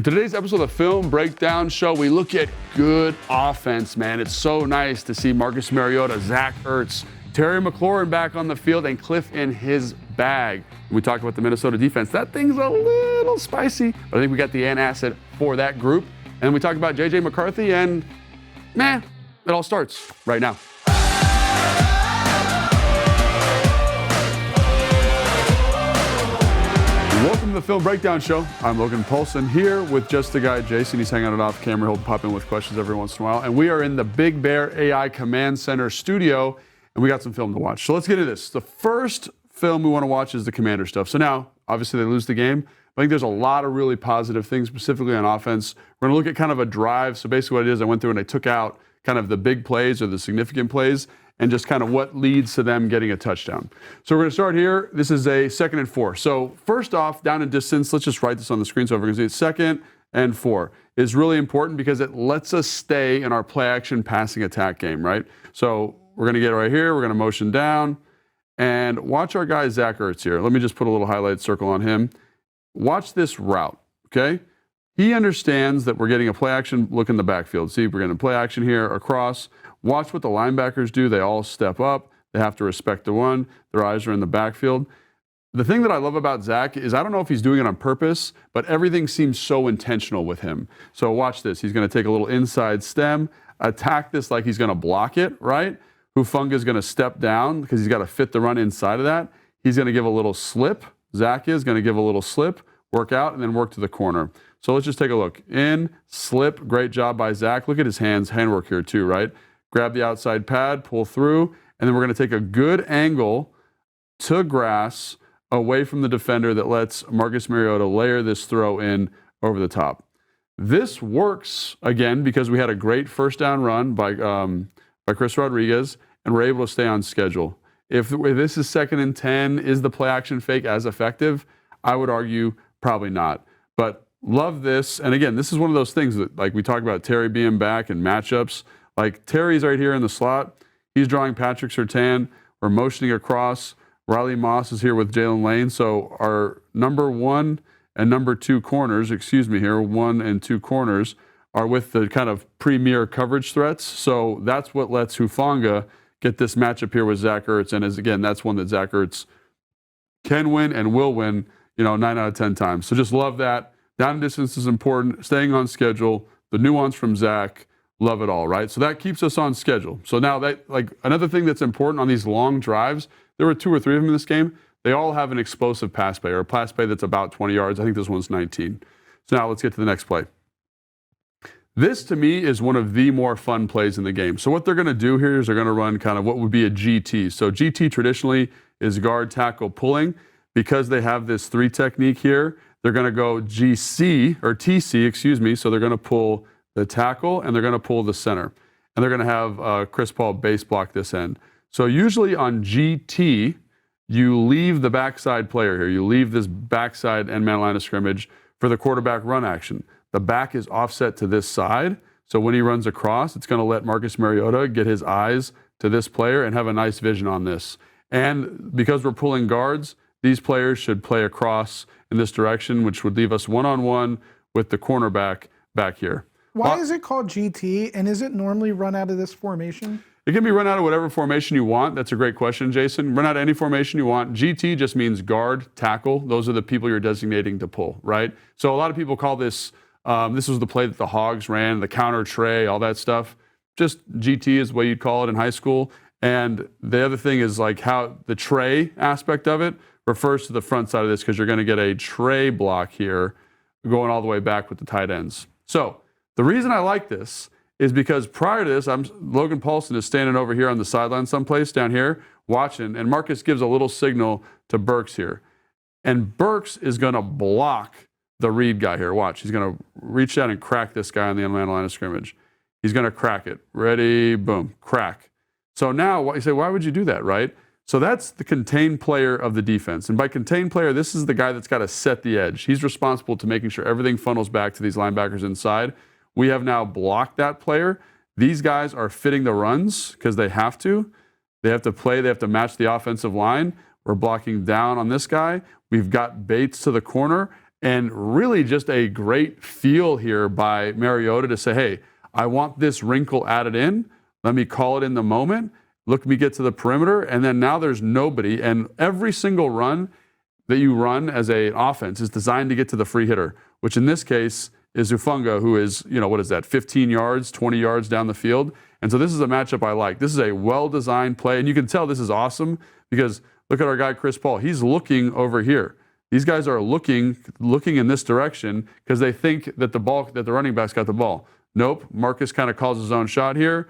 On today's episode of the Film Breakdown Show, we look at good offense, man. It's so nice to see Marcus Mariota, Zach Ertz, Terry McLaurin back on the field, and Kliff in his bag. When we talk about the Minnesota defense, that thing's a little spicy, but I think we got the asset for that group. And we talk about J.J. McCarthy, and man, it all starts right now. Welcome to the Film Breakdown Show. I'm Logan Paulsen here with just the guy, Jason. He's hanging out off camera. He'll pop in with questions every once in a while. And we are in the Big Bear AI Command Center studio, and we got some film to watch. So let's get into this. The first film we want to watch is the Commander stuff. So now, obviously, they lose the game. I think there's a lot of really positive things, specifically on offense. We're going to look at kind of a drive. So basically what it is, I went through and I took out kind of the big plays or the significant plays and just kind of what leads to them getting a touchdown. So we're going to start here. This is a 2nd and 4. So first off, down and distance, let's just write this on the screen so everyone can see it. 2nd and 4 is really important because it lets us stay in our play action passing attack game, right? So we're going to get right here. We're going to motion down and watch our guy Zach Ertz here. Let me just put a little highlight circle on him. Watch this route, okay? He understands that we're getting a play action look in the backfield. See, we're getting a play action here across. Watch what the linebackers do. They all step up. They have to respect the one. Their eyes are in the backfield. The thing that I love about Zach is I don't know if he's doing it on purpose, but everything seems so intentional with him. So watch this. He's going to take a little inside stem, attack this like he's going to block it, right? Hufunga's going to step down because he's got to fit the run inside of that. He's going to give a little slip. Zach is going to give a little slip, work out, and then work to the corner. So let's just take a look. In, slip, great job by Zach. Look at his handwork here too, right? Grab the outside pad, pull through, and then we're going to take a good angle to grass away from the defender that lets Marcus Mariota layer this throw in over the top. This works, again, because we had a great first down run by Chris Rodriguez, and we're able to stay on schedule. If this is 2nd and 10, is the play action fake as effective? I would argue probably not. But love this. And again, this is one of those things that, like we talk about Terry being back and matchups. Like Terry's right here in the slot. He's drawing Patrick Surtain. We're motioning across. Riley Moss is here with Jalen Lane. So our number 1 and number 2 corners, 1 and 2 corners, are with the kind of premier coverage threats. So that's what lets Hufanga get this matchup here with Zach Ertz. And again, that's one that Zach Ertz can win and will win, 9 out of 10 times. So just love that. Down and distance is important. Staying on schedule. The nuance from Zach. Love it all, right? So that keeps us on schedule. So now another thing that's important on these long drives, there were 2 or 3 of them in this game. They all have an explosive pass play or a pass play that's about 20 yards. I think this one's 19. So now let's get to the next play. This, to me, is one of the more fun plays in the game. So what they're going to do here is they're going to run kind of what would be a GT. So GT traditionally is guard, tackle, pulling. Because they have this 3 technique here, they're going to go GC, or TC, so they're going to pull the tackle and they're going to pull the center. And they're going to have Chris Paul base block this end. So usually on GT, you leave the backside player here. You leave this backside end man line of scrimmage for the quarterback run action. The back is offset to this side. So when he runs across, it's going to let Marcus Mariota get his eyes to this player and have a nice vision on this. And because we're pulling guards, these players should play across in this direction, which would leave us one-on-one with the cornerback back here. Why is it called GT, and is it normally run out of this formation? It can be run out of whatever formation you want. That's a great question, Jason. Run out of any formation you want. GT just means guard, tackle. Those are the people you're designating to pull, right? So a lot of people call this, this was the play that the Hogs ran, the counter tray, all that stuff. Just GT is the way you'd call it in high school. And the other thing is like how the tray aspect of it refers to the front side of this because you're going to get a tray block here going all the way back with the tight ends. So the reason I like this is because prior to this, Logan Paulsen is standing over here on the sideline someplace down here watching, and Marcus gives a little signal to Burks here. And Burks is going to block the read guy here. Watch. He's going to reach down and crack this guy on the end line of scrimmage. He's going to crack it. Ready, boom, crack. So now you say, why would you do that, right? So that's the contained player of the defense. And by contained player, this is the guy that's got to set the edge. He's responsible to making sure everything funnels back to these linebackers inside. We have now blocked that player. These guys are fitting the runs because they have to. They have to play. They have to match the offensive line. We're blocking down on this guy. We've got Bates to the corner. And really just a great feel here by Mariota to say, hey, I want this wrinkle added in. Let me call it in the moment. Look me get to the perimeter. And then now there's nobody. And every single run that you run as an offense is designed to get to the free hitter, which in this case is Ufunga, who is, 15 yards, 20 yards down the field. And so this is a matchup I like. This is a well-designed play. And you can tell this is awesome because look at our guy, Chris Paul. He's looking over here. These guys are looking in this direction because they think that the running back's got the ball. Nope. Marcus kind of calls his own shot here.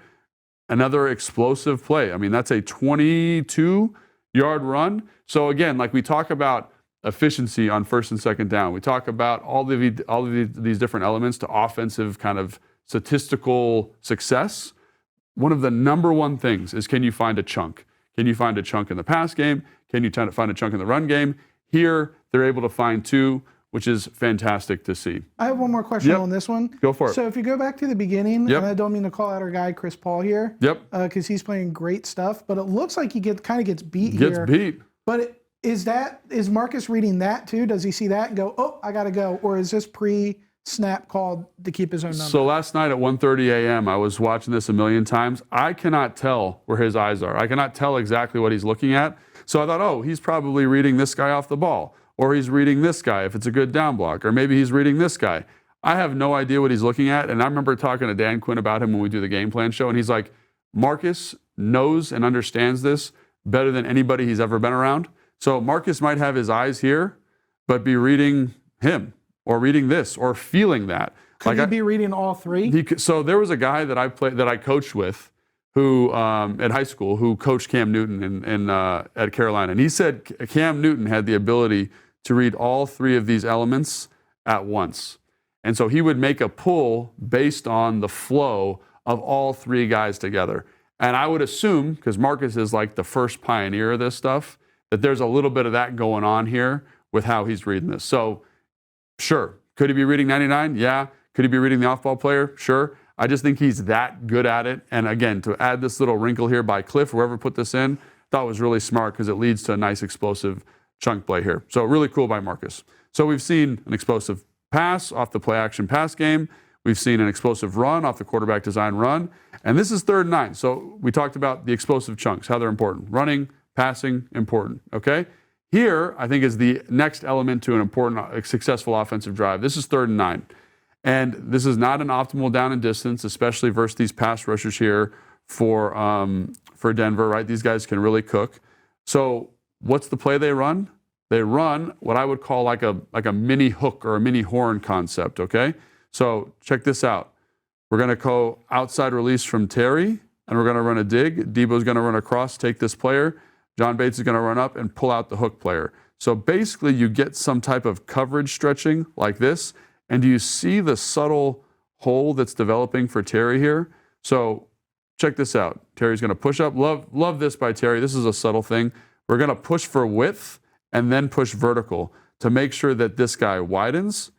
Another explosive play. I mean, that's a 22-yard run. So again, like we talk about efficiency on first and second down. We talk about all of these different elements to offensive kind of statistical success. One of the number one things is, can you find a chunk? Can you find a chunk in the pass game? Can you find a chunk in the run game? Here, they're able to find two, which is fantastic to see. I have one more question on this one. Go for it. So if you go back to the beginning, and I don't mean to call out our guy, Chris Paul here, because he's playing great stuff, but it looks like he kind of gets beat here. Gets beat. But is Marcus reading that too? Does he see that and go, oh, I got to go? Or is this pre-snap called to keep his own number? So last night at 1:30 a.m., I was watching this a million times. I cannot tell where his eyes are. I cannot tell exactly what he's looking at. So I thought, oh, he's probably reading this guy off the ball, or he's reading this guy if it's a good down block, or maybe he's reading this guy. I have no idea what he's looking at, and I remember talking to Dan Quinn about him when we do the game plan show, and he's like, Marcus knows and understands this better than anybody he's ever been around. So Marcus might have his eyes here, but be reading him, or reading this, or feeling that. Could he be reading all three? So there was a guy that I coached with, who at high school, who coached Cam Newton at Carolina. And he said Cam Newton had the ability to read all three of these elements at once. And so he would make a pull based on the flow of all three guys together. And I would assume, because Marcus is like the first pioneer of this stuff, that there's a little bit of that going on here with how he's reading this. So sure, could he be reading 99? Yeah. Could he be reading the off-ball player? Sure. I just think he's that good at it. And again, to add this little wrinkle here by Kliff, whoever put this in, thought was really smart because it leads to a nice explosive chunk play here. So really cool by Marcus. So we've seen an explosive pass off the play action pass game. We've seen an explosive run off the quarterback design run. And this is 3rd and 9. So we talked about the explosive chunks, how they're important. Running, passing, important, okay? Here, I think, is the next element to an important, successful offensive drive. This is 3rd and 9. And this is not an optimal down and distance, especially versus these pass rushers here for Denver, right? These guys can really cook. So what's the play they run? They run what I would call like a mini hook or a mini horn concept, okay? So check this out. We're going to go outside release from Terry, and we're going to run a dig. Debo's going to run across, take this player. John Bates is going to run up and pull out the hook player. So basically you get some type of coverage stretching like this. And do you see the subtle hole that's developing for Terry here? So check this out. Terry's going to push up. Love this by Terry. This is a subtle thing. We're going to push for width and then push vertical to make sure that this guy widens.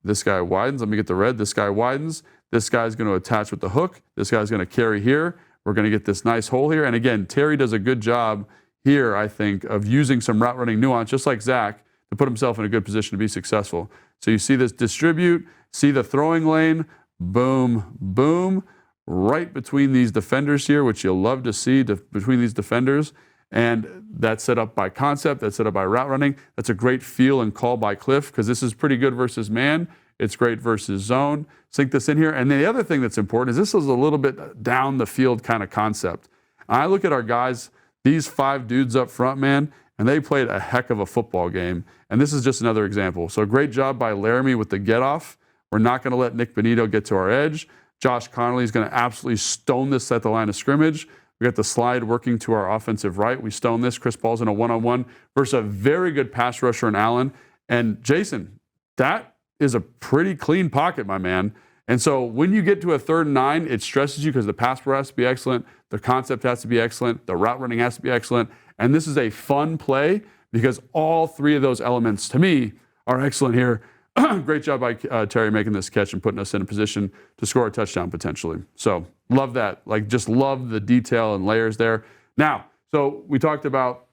This guy widens. Let me get the red. This guy widens. This guy's going to attach with the hook. This guy's going to carry here. We're going to get this nice hole here. And again, Terry does a good job here, I think, of using some route running nuance, just like Zach, to put himself in a good position to be successful. So you see this distribute, see the throwing lane, boom, boom, right between these defenders here, which you'll love to see between these defenders. And that's set up by concept, that's set up by route running. That's a great feel and call by Kliff, because this is pretty good versus man. It's great versus zone. Sink this in here. And then the other thing that's important is this is a little bit down the field kind of concept. I look at our guys, these 5 dudes up front, man, and they played a heck of a football game. And this is just another example. So great job by Laramie with the get-off. We're not going to let Nick Benito get to our edge. Josh Connolly is going to absolutely stone this at the line of scrimmage. We got the slide working to our offensive right. We stone this. Chris Paul's in a one-on-one versus a very good pass rusher in Allen. And Jason, that is a pretty clean pocket, my man. And so when you get to a 3rd and 9, it stresses you because the pass pro has to be excellent. The concept has to be excellent. The route running has to be excellent. And this is a fun play because all 3 of those elements, to me, are excellent here. Great job by Terry making this catch and putting us in a position to score a touchdown potentially. So love that. Like, just love the detail and layers there. Now, so we talked about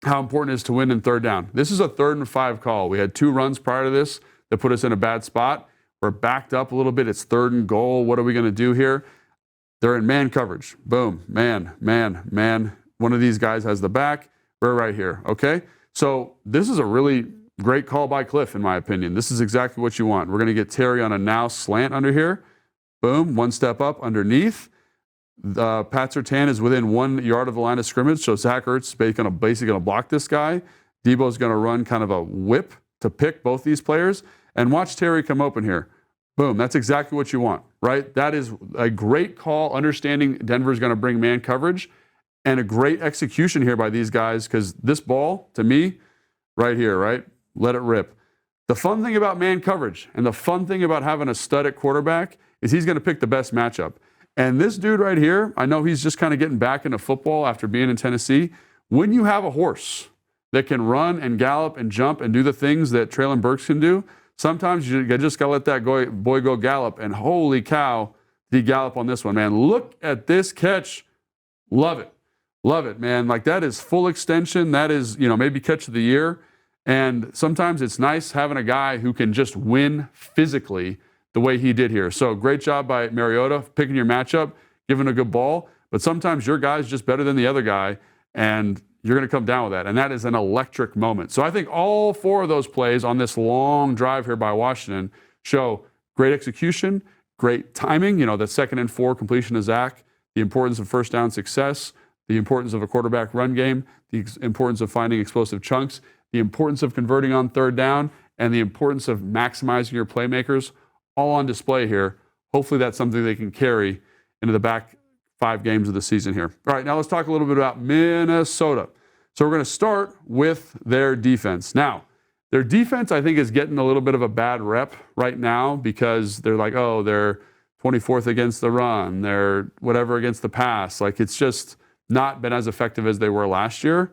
how important it is to win in third down. This is a 3rd and 5 call. We had 2 runs prior to this that put us in a bad spot. We're backed up a little bit. It's 3rd and goal. What are we going to do here? They're in man coverage. Boom, man, man, man. One of these guys has the back. We're right here, okay? So this is a really great call by Kliff, in my opinion. This is exactly what you want. We're going to get Terry on a now slant under here. Boom, 1 step up underneath. Pat Surtain is within 1 yard of the line of scrimmage, so Zach Ertz is basically going to block this guy. Debo's going to run kind of a whip to pick both these players. And watch Terry come open here. Boom, that's exactly what you want, right? That is a great call, understanding Denver's going to bring man coverage, and a great execution here by these guys, because this ball, to me, right here, right? Let it rip. The fun thing about man coverage and the fun thing about having a stud at quarterback is he's going to pick the best matchup. And this dude right here, I know he's just kind of getting back into football after being in Tennessee. When you have a horse that can run and gallop and jump and do the things that Treylon Burks can do, sometimes you just got to let that boy go gallop. And holy cow, did he gallop on this one, man. Look at this catch. Love it. Love it, man. Like, that is full extension. That is, maybe catch of the year. And sometimes it's nice having a guy who can just win physically the way he did here. So great job by Mariota picking your matchup, giving a good ball. But sometimes your guy's just better than the other guy, and you're going to come down with that. And that is an electric moment. So I think all 4 of those plays on this long drive here by Washington show great execution, great timing, the 2nd and 4 completion of Zach, the importance of first down success, the importance of a quarterback run game, the importance of finding explosive chunks, the importance of converting on 3rd down, and the importance of maximizing your playmakers, all on display here. Hopefully that's something they can carry into the back 5 games of the season here. All right, now let's talk a little bit about Minnesota. So we're going to start with their defense. Now, their defense, I think, is getting a little bit of a bad rep right now, because they're like, oh, they're 24th against the run, they're whatever against the pass. Like, it's just not been as effective as they were last year.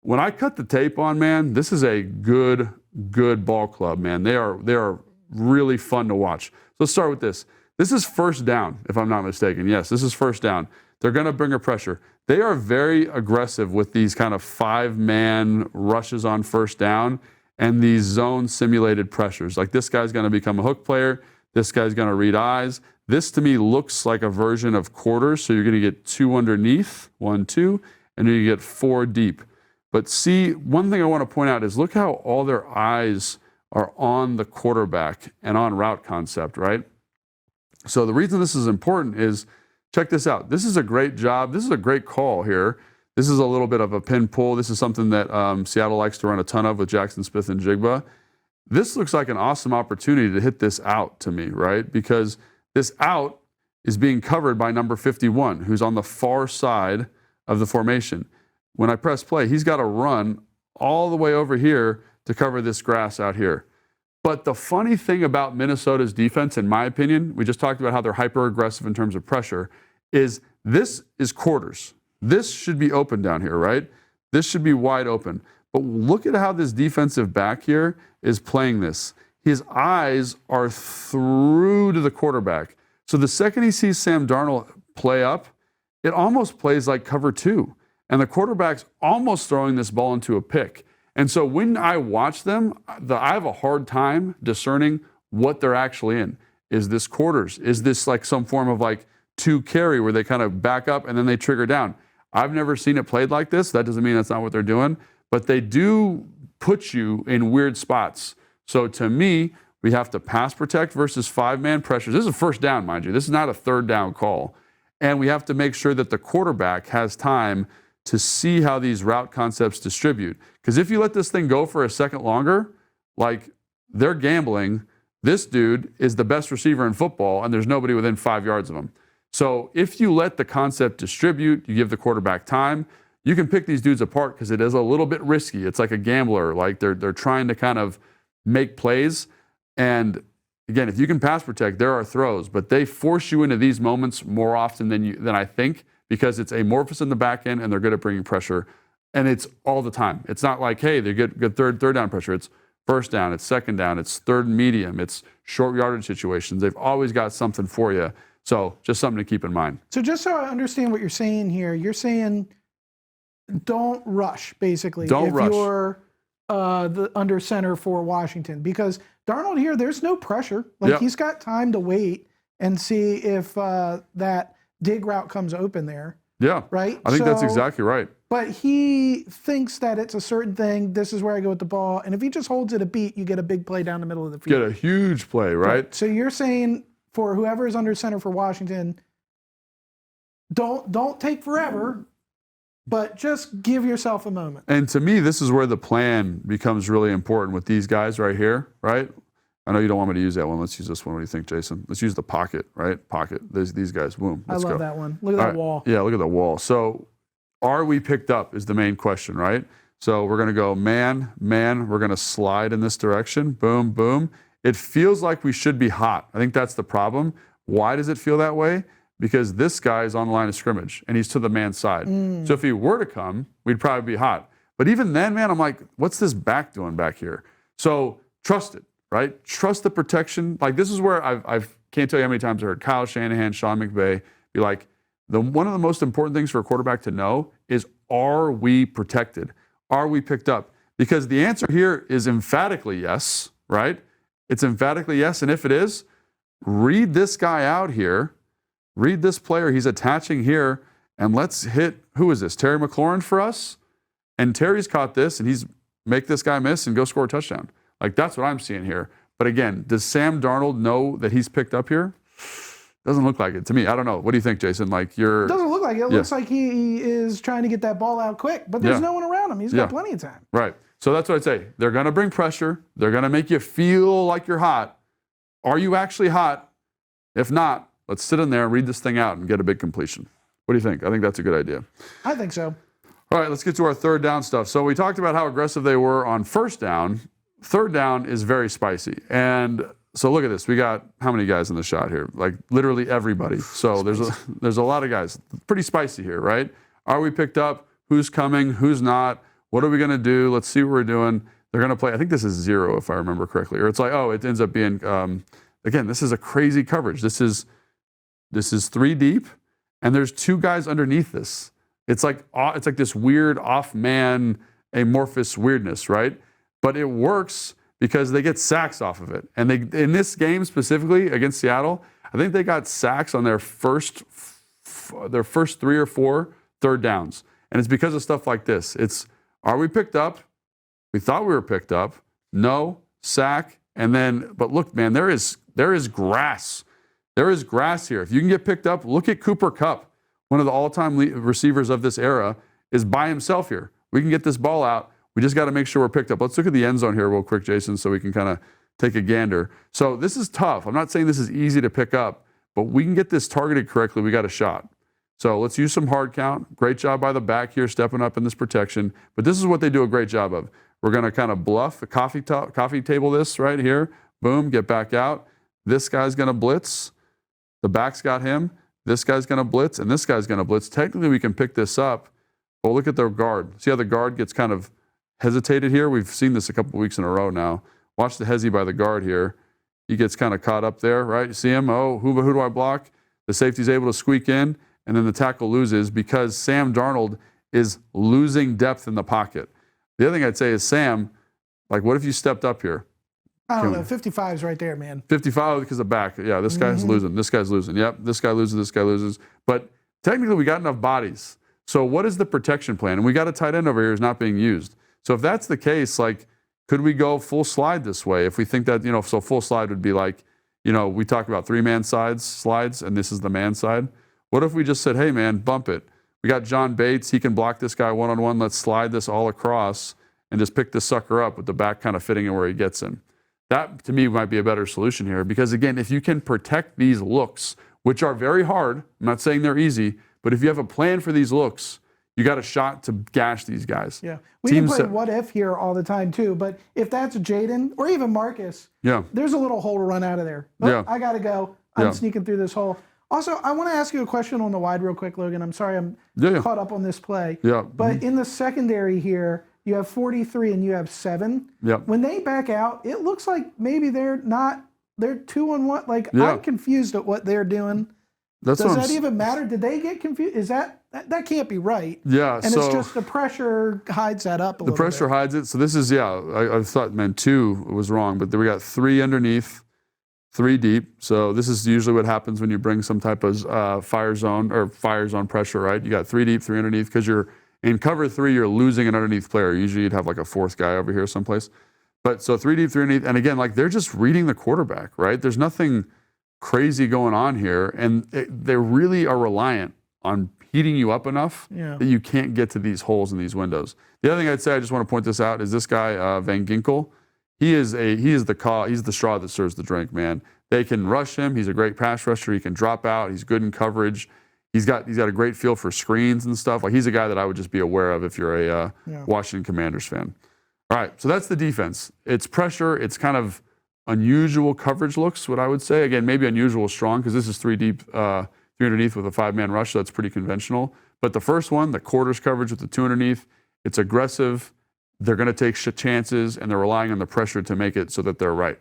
When I cut the tape on, man, this is a good ball club, man. They are really fun to watch. So let's start with this. This is first down, if I'm not mistaken. Yes, this is first down. They're going to bring a pressure. They are very aggressive with these kind of 5-man rushes on first down and these zone simulated pressures. Like, this guy's going to become a hook player. This guy's going to read eyes. This, to me, looks like a version of quarters. So you're going to get 2 underneath, 1, 2, and then you get 4 deep. But see, one thing I want to point out is look how all their eyes are on the quarterback and on route concept, right? So the reason this is important is, check this out. This is a great job. This is a great call here. This is a little bit of a pin pull. This is something that Seattle likes to run a ton of with Jackson Smith and Jigba. This looks like an awesome opportunity to hit this out to me, right? Because this out is being covered by number 51, who's on the far side of the formation. When I press play, he's got to run all the way over here to cover this grass out here. But the funny thing about Minnesota's defense, in my opinion, we just talked about how they're hyper-aggressive in terms of pressure, is this is quarters. This should be open down here, right? This should be wide open. But look at how this defensive back here is playing this. His eyes are through to the quarterback. So the second he sees Sam Darnold play up, it almost plays like cover 2. And the quarterback's almost throwing this ball into a pick. And so when I watch them, I have a hard time discerning what they're actually in. Is this quarters? Is this like some form of like 2 carry where they kind of back up and then they trigger down? I've never seen it played like this. That doesn't mean that's not what they're doing. But they do put you in weird spots. So to me, we have to pass protect versus 5-man pressures. This is a first down, mind you. This is not a 3rd down call. And we have to make sure that the quarterback has time to see how these route concepts distribute. Because if you let this thing go for a second longer, like, they're gambling. This dude is the best receiver in football, and there's nobody within 5 yards of him. So if you let the concept distribute, you give the quarterback time, you can pick these dudes apart because it is a little bit risky. It's like a gambler. Like, they're trying to kind of make plays. And again, if you can pass protect, there are throws, but they force you into these moments more often than I think, because it's amorphous in the back end and they're good at bringing pressure. And it's all the time. It's not like, hey, they get good third down pressure. It's first down, it's second down, it's 3rd and medium, it's short yardage situations. They've always got something for you. So just something to keep in mind. So just so I understand what you're saying here, you're saying don't rush, basically. Don't rush. If you're the under center for Washington, because Darnold here, there's no pressure. Like he's got time to wait and see if that dig route comes open there. Yeah. Right? I think that's exactly right. But he thinks that it's a certain thing. This is where I go with the ball. And if he just holds it a beat, you get a big play down the middle of the field. Get a huge play, right? So you're saying for whoever is under center for Washington, don't take forever, but just give yourself a moment. And to me, this is where the plan becomes really important with these guys right here, right? I know you don't want me to use that one. Let's use this one. What do you think, Jason? Let's use the pocket, right? Pocket. These guys. Boom. Let's I love go. that one. Look at that wall. Yeah, look at the wall. So are we picked up is the main question, right? So we're going to go man. We're going to slide in this direction. Boom, boom. It feels like we should be hot. I think that's the problem. Why does it feel that way? Because this guy is on the line of scrimmage, and he's to the man's side. So if he were to come, we'd probably be hot. But even then, man, I'm like, what's this back doing back here? So trust it, right? Trust the protection. Like, this is where I can't tell you how many times I heard Kyle Shanahan, Sean McVay be like, one of the most important things for a quarterback to know is, are we protected? Are we picked up? Because the answer here is emphatically yes, right? It's emphatically yes. And if it is, read this guy out here. Read this player he's attaching here, and let's hit, who is this? Terry McLaurin for us? And Terry's caught this, and he's make this guy miss and go score a touchdown. Like, that's what I'm seeing here. But again, does Sam Darnold know that he's picked up here? Doesn't look like it to me. I don't know. What do you think, Jason? Like, it doesn't look like it. It looks like he is trying to get that ball out quick, but there's no one around him. He's got plenty of time. Right. So that's what I'd say. They're going to bring pressure. They're going to make you feel like you're hot. Are you actually hot? If not, let's sit in there and read this thing out and get a big completion. What do you think? I think that's a good idea. I think so. All right, let's get to our third down stuff. So we talked about how aggressive they were on first down. Third down is very spicy. And so look at this. We got how many guys in the shot here? Like literally everybody. So there's a lot of guys. Pretty spicy here, right? Are we picked up? Who's coming? Who's not? What are we going to do? Let's see what we're doing. They're going to play. I think this is 0 if I remember correctly. Or it's like, oh, it ends up being, again, this is a crazy coverage. This is 3 deep, and there's 2 guys underneath this. It's like this weird off-man amorphous weirdness, right? But it works because they get sacks off of it. And in this game specifically against Seattle, I think they got sacks on their first 3 or 4 third downs. And it's because of stuff like this. It's, are we picked up? We thought we were picked up. No, sack. And then, but look, man, there is grass. There is grass here. If you can get picked up, look at Cooper Kupp, one of the all-time receivers of this era, is by himself here. We can get this ball out. We just got to make sure we're picked up. Let's look at the end zone here real quick, Jason, so we can kind of take a gander. So this is tough. I'm not saying this is easy to pick up, but we can get this targeted correctly. We got a shot. So let's use some hard count. Great job by the back here, stepping up in this protection. But this is what they do a great job of. We're going to kind of bluff, coffee table this right here. Boom, get back out. This guy's going to blitz. The back's got him. This guy's going to blitz, and this guy's going to blitz. Technically, we can pick this up. But look at the guard. See how the guard gets kind of hesitated here? We've seen this a couple of weeks in a row now. Watch the hesi by the guard here. He gets kind of caught up there, right? You see him? Oh, who do I block? The safety's able to squeak in, and then the tackle loses because Sam Darnold is losing depth in the pocket. The other thing I'd say is, Sam, like, what if you stepped up here? I don't know. 55 is right there, man. 55 because of back. Yeah, this guy's losing. This guy's losing. Yep, this guy loses. This guy loses. But technically, we got enough bodies. So what is the protection plan? And we got a tight end over here who's not being used. So if that's the case, like, could we go full slide this way? If we think that, so full slide would be like, we talk about 3-man slides, and this is the man side. What if we just said, hey, man, bump it. We got John Bates. He can block this guy one-on-one. Let's slide this all across and just pick this sucker up with the back kind of fitting in where he gets in. That, to me, might be a better solution here because, again, if you can protect these looks, which are very hard, I'm not saying they're easy, but if you have a plan for these looks, you got a shot to gash these guys. Yeah. We can play what if here all the time, too, but if that's Jaden or even Marcus, there's a little hole to run out of there. Oh, I got to go. I'm sneaking through this hole. Also, I want to ask you a question on the wide real quick, Logan. I'm sorry I'm caught up on this play. But in the secondary here, you have 43 and you have 7. When they back out, it looks like maybe they're 2-on-1. Like, I'm confused at what they're doing. Does that even matter? Did they get confused? Is that can't be right? Yeah. And it's just the pressure hides that up a little bit. The pressure hides it. So this is, I thought meant 2 was wrong, but then we got 3 underneath, 3 deep. So this is usually what happens when you bring some type of fire zone pressure, right? You got 3 deep, 3 underneath, because you're in cover 3, you're losing an underneath player. Usually you'd have like a 4th guy over here someplace. But so 3 deep, 3 underneath. And again, like they're just reading the quarterback, right? There's nothing crazy going on here. And they really are reliant on heating you up enough that you can't get to these holes in these windows. The other thing I'd say, I just want to point this out, is this guy, Van Ginkel. He's the straw that stirs the drink, man. They can rush him. He's a great pass rusher. He can drop out. He's good in coverage. He's got a great feel for screens and stuff. Like, he's a guy that I would just be aware of if you're a Washington Commanders fan. All right, so that's the defense. It's pressure. It's kind of unusual coverage looks, what I would say. Again, maybe unusual strong, because this is 3 deep, 3 underneath with a 5-man rush, so that's pretty conventional. But the first one, the quarters coverage with the 2 underneath, it's aggressive. They're going to take chances, and they're relying on the pressure to make it so that they're right.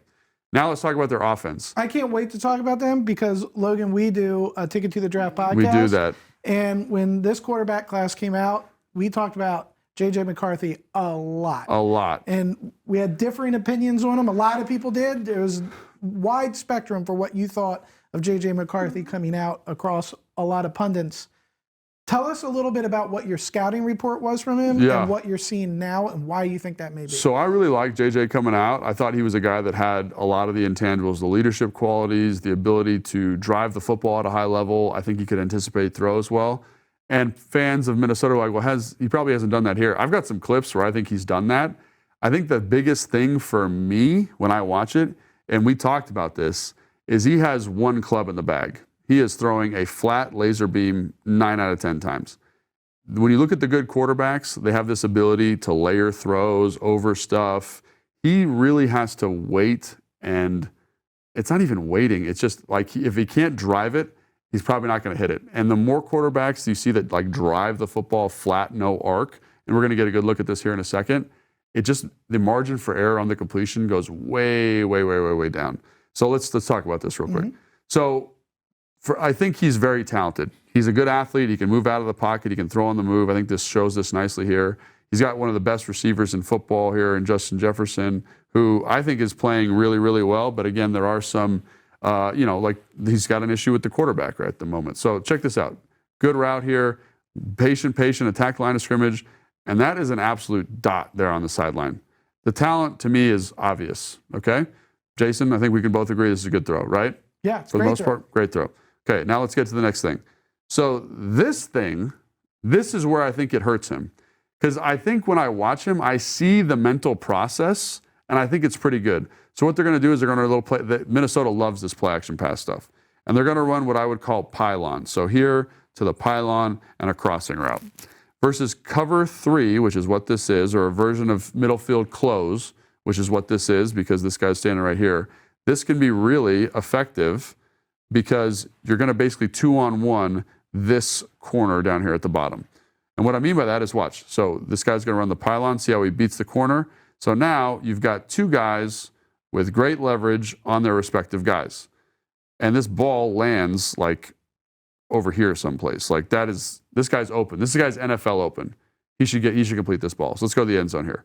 Now let's talk about their offense. I can't wait to talk about them, because, Logan, we do a Ticket to the Draft podcast. We do that. And when this quarterback class came out, we talked about J.J. McCarthy a lot. A lot. And we had differing opinions on him. A lot of people did. There was wide spectrum for what you thought of J.J. McCarthy coming out across a lot of pundits. Tell us a little bit about what your scouting report was from him and what you're seeing now and why you think that may be. So I really liked JJ coming out. I thought he was a guy that had a lot of the intangibles, the leadership qualities, the ability to drive the football at a high level. I think he could anticipate throws well. And fans of Minnesota are like, well, he probably hasn't done that here. I've got some clips where I think he's done that. I think the biggest thing for me when I watch it, and we talked about this, is he has one club in the bag. He is throwing a flat laser beam 9 out of 10 times. When you look at the good quarterbacks, they have this ability to layer throws over stuff. He really has to wait, and it's not even waiting. It's just like, if he can't drive it, he's probably not going to hit it. And the more quarterbacks you see that like drive the football flat, no arc, and we're going to get a good look at this here in a second, the margin for error on the completion goes way, way, way, way, way down. So let's talk about this real quick. So I think he's very talented. He's a good athlete. He can move out of the pocket. He can throw on the move. I think this shows this nicely here. He's got one of the best receivers in football here in Justin Jefferson, who I think is playing really, really well. But again, there are some, like he's got an issue with the quarterback right at the moment. So check this out. Good route here. Patient, attack line of scrimmage. And that is an absolute dot there on the sideline. The talent to me is obvious, okay? Jason, I think we can both agree this is a good throw, right? Yeah, it's for the most part, great throw. Okay, now let's get to the next thing. So this is where I think it hurts him. Because I think when I watch him, I see the mental process, and I think it's pretty good. So what they're going to do is they're going to Minnesota loves this play action pass stuff. And they're going to run what I would call pylon. So here to the pylon and a crossing route. Versus cover 3, which is what this is, or a version of middle field close, which is what this is, because this guy's standing right here. This can be really effective because you're going to basically 2-on-1 this corner down here at the bottom. And what I mean by that is, watch. So this guy's going to run the pylon. See how he beats the corner? So now you've got 2 guys with great leverage on their respective guys. And this ball lands like over here someplace. Like this guy's open. This guy's NFL open. He should complete this ball. So let's go to the end zone here.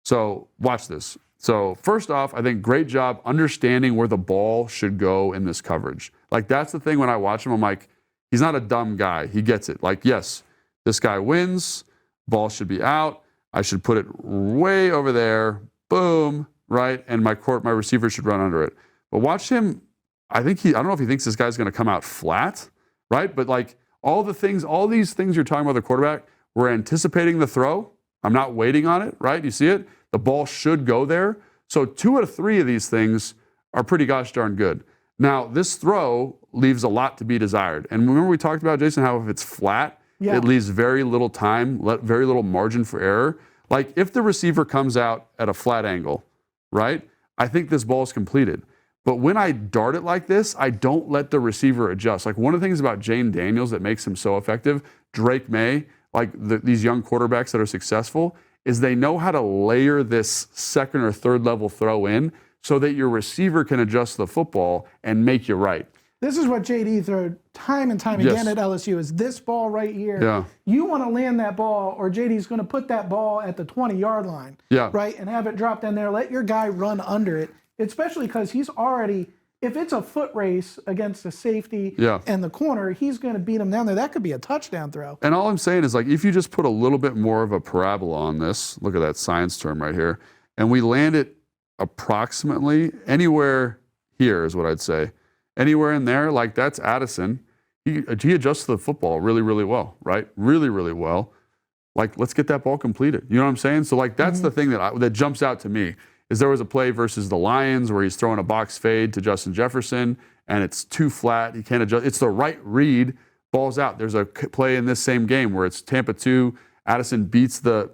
So watch this. So first off, I think great job understanding where the ball should go in this coverage. Like, that's the thing when I watch him, I'm like, he's not a dumb guy. He gets it. Like, yes, this guy wins. Ball should be out. I should put it way over there. Boom, right? And my receiver should run under it. But watch him. I don't know if he thinks this guy's going to come out flat, right? But like all these things you're talking about the quarterback, we're anticipating the throw. I'm not waiting on it, right? You see it? The ball should go there. So 2 out of 3 of these things are pretty gosh darn good. Now, this throw leaves a lot to be desired. And remember we talked about, Jason, how if it's flat, it leaves very little time, very little margin for error. Like, if the receiver comes out at a flat angle, right, I think this ball is completed. But when I dart it like this, I don't let the receiver adjust. Like, one of the things about Jane Daniels that makes him so effective, Drake May, like these young quarterbacks that are successful, is they know how to layer this second or third level throw in so that your receiver can adjust the football and make you right. This is what JD threw time and time again at LSU is this ball right here. Yeah. You want to land that ball, or JD's going to put that ball at the 20-yard line, right, and have it dropped in there. Let your guy run under it, especially because he's already, if it's a foot race against the safety and the corner, he's going to beat him down there. That could be a touchdown throw. And all I'm saying is, like, if you just put a little bit more of a parabola on this, look at that science term right here, and we land it approximately anywhere here is what I'd say. Anywhere in there, like that's Addison. He adjusts the football really, really well, right? Really, really well. Like, let's get that ball completed. You know what I'm saying? So, like, that's the thing that jumps out to me is there was a play versus the Lions where he's throwing a box fade to Justin Jefferson, and it's too flat. He can't adjust. It's the right read. Ball's out. There's a play in this same game where it's Tampa 2. Addison beats the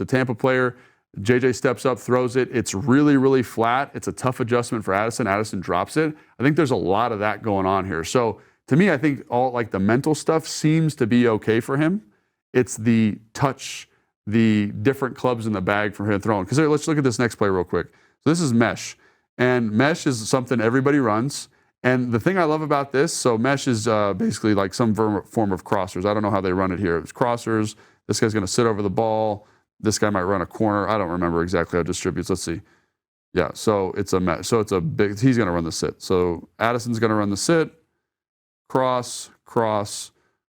Tampa player. JJ steps up, throws it. It's really, really flat. It's a tough adjustment for Addison. Addison drops it. I think there's a lot of that going on here. So to me, I think all like the mental stuff seems to be okay for him. It's the touch, the different clubs in the bag for him throwing. Because let's look at this next play real quick. So this is mesh. And mesh is something everybody runs. And the thing I love about this, so mesh is basically like some form of crossers. I don't know how they run it here. It's crossers. This guy's going to sit over the ball. This guy might run a corner. I don't remember exactly how it distributes. Let's see. Yeah, so it's a mesh. So it's a big, he's going to run the sit. So Addison's going to run the sit, cross,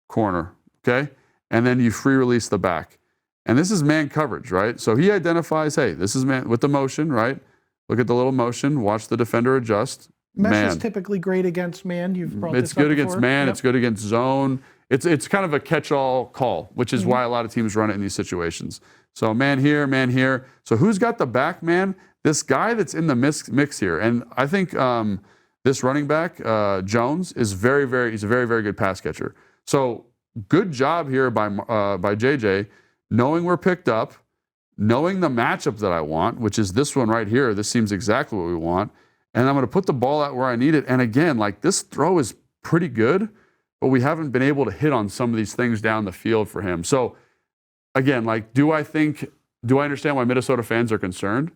corner, okay? And then you free release the back. And this is man coverage, right? So he identifies, hey, this is man with the motion, right? Look at the little motion. Watch the defender adjust. Mesh is typically great against man. You've brought this up good before. Against man. It's good against zone. It's kind of a catch-all call, which is why a lot of teams run it in these situations. So man here, man here. So who's got the back man? This guy that's in the mix here. And I think this running back, Jones, is he's a very, very good pass catcher. So good job here by JJ, knowing we're picked up, knowing the matchup that I want, which is this one right here. This seems exactly what we want. And I'm going to put the ball out where I need it. And again, like this throw is pretty good, but we haven't been able to hit on some of these things down the field for him. So again, like, do I understand why Minnesota fans are concerned?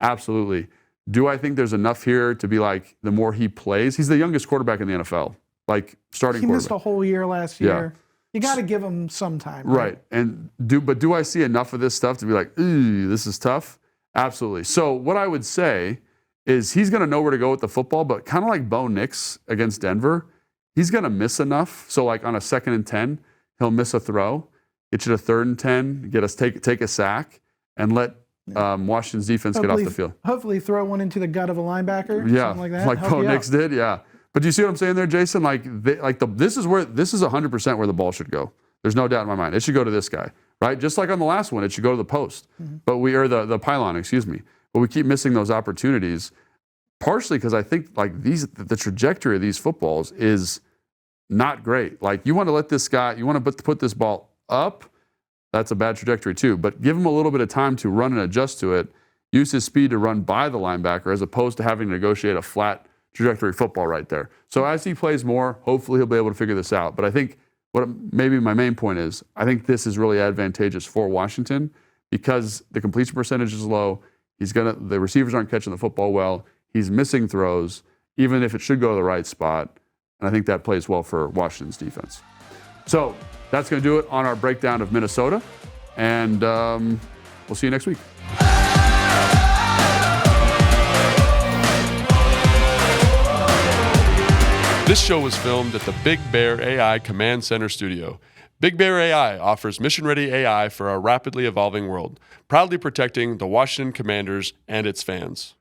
Absolutely. Do I think there's enough here to be like, the more he plays, he's the youngest quarterback in the NFL, like starting quarterback. He missed a whole year last year. You got to give him some time. Right. And do I see enough of this stuff to be like, ooh, this is tough? Absolutely. So what I would say is he's going to know where to go with the football, but kind of like Bo Nix against Denver, he's going to miss enough. So like on a 2nd and 10, he'll miss a throw, get you to 3rd and 10, get us take a sack, and let Washington's defense get off the field. Hopefully throw one into the gut of a linebacker, something like that. Like Bo Nix did, yeah. But do you see what I'm saying there, Jason? Like, this is 100% where the ball should go. There's no doubt in my mind. It should go to this guy, right? Just like on the last one, it should go to the post. But the pylon, excuse me. But we keep missing those opportunities, partially because I think like the trajectory of these footballs is not great. Like you want to let this guy, you want to put this ball up, that's a bad trajectory too. But give him a little bit of time to run and adjust to it. Use his speed to run by the linebacker as opposed to having to negotiate a flat trajectory football right there. So as he plays more, hopefully he'll be able to figure this out. But I think maybe my main point is, I think this is really advantageous for Washington because the completion percentage is low. The receivers aren't catching the football well. He's missing throws, even if it should go to the right spot. And I think that plays well for Washington's defense. So that's going to do it on our breakdown of Minnesota. And we'll see you next week. This show was filmed at the Big Bear AI Command Center studio. Big Bear AI offers mission-ready AI for a rapidly evolving world, proudly protecting the Washington Commanders and its fans.